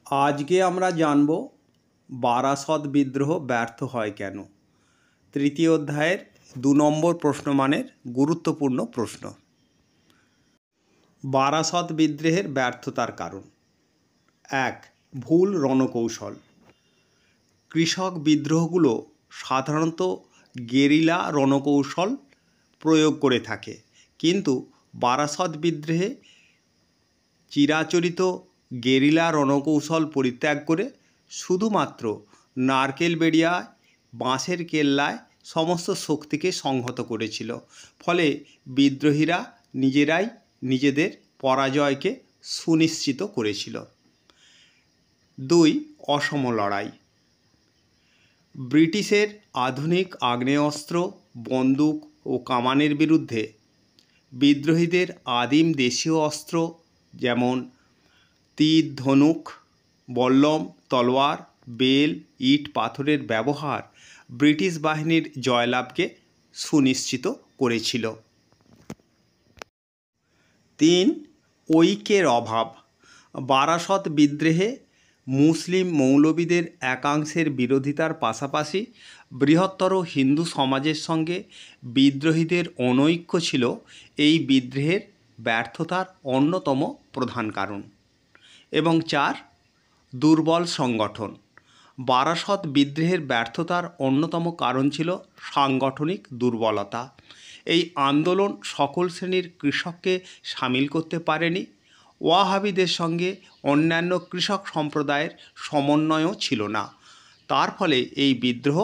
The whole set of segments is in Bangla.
আজকে আমরা জানব বারাসত বিদ্রোহ ব্যর্থ হয় কেন। তৃতীয় অধ্যায়ের 2 নম্বর প্রশ্নমানের গুরুত্বপূর্ণ প্রশ্ন। বারাসত বিদ্রোহের ব্যর্থতার কারণ। 1. ভুল রণকৌশল। কৃষক বিদ্রোহগুলো সাধারণত গেরিলা রণকৌশল প্রয়োগ করে থাকে, কিন্তু বারাসত বিদ্রোহে চিরাচরিত গেরিলা রণকৌশল পরিত্যাগ করে শুধুমাত্র নারকেল বেড়িয়ায় বাঁশের কেল্লায় সমস্ত শক্তিকে সংহত করেছিল। ফলে বিদ্রোহীরা নিজেরাই নিজেদের পরাজয়কে সুনিশ্চিত করেছিল। 2. অসম লড়াই। ব্রিটিশের আধুনিক আগ্নেয়াস্ত্র, বন্দুক ও কামানের বিরুদ্ধে বিদ্রোহীদের আদিম দেশীয় অস্ত্র যেমন তীর, ধনুক, বল্লম, তলোয়ার, বেল, ইট, পাথরের ব্যবহার ব্রিটিশ বাহিনীর জয়লাভকে সুনিশ্চিত করেছিল। 3. ঐক্যের অভাব। বারাসত বিদ্রোহে মুসলিম মৌলবীদের একাংশের বিরোধিতার পাশাপাশি বৃহত্তর হিন্দু সমাজের সঙ্গে বিদ্রোহীদের অনৈক্য ছিল এই বিদ্রোহের ব্যর্থতার অন্যতম প্রধান কারণ। এবং 4. দুর্বল সংগঠন। বারাসত বিদ্রোহের ব্যর্থতার অন্যতম কারণ ছিল সাংগঠনিক দুর্বলতা। এই আন্দোলন সকল শ্রেণীর কৃষককে সামিল করতে পারেনি। ওয়াহাবিদের সঙ্গে অন্যান্য কৃষক সম্প্রদায়ের সমন্বয়ও ছিল না। তার ফলে এই বিদ্রোহ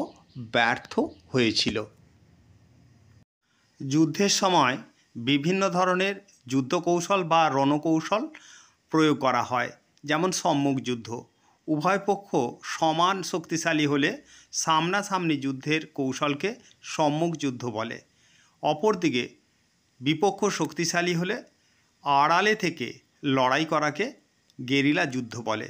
ব্যর্থ হয়েছিল। যুদ্ধের সময় বিভিন্ন ধরনের যুদ্ধকৌশল বা রণকৌশল প্রয়োগ করা হয়, যেমন সম্মুখ যুদ্ধ। উভয় পক্ষ সমান শক্তিশালী হলে সামনাসামনি যুদ্ধের কৌশলকে সম্মুখ যুদ্ধ বলে। অপরদিকে বিপক্ষ শক্তিশালী হলে আড়ালে থেকে লড়াই করাকে গেরিলা যুদ্ধ বলে।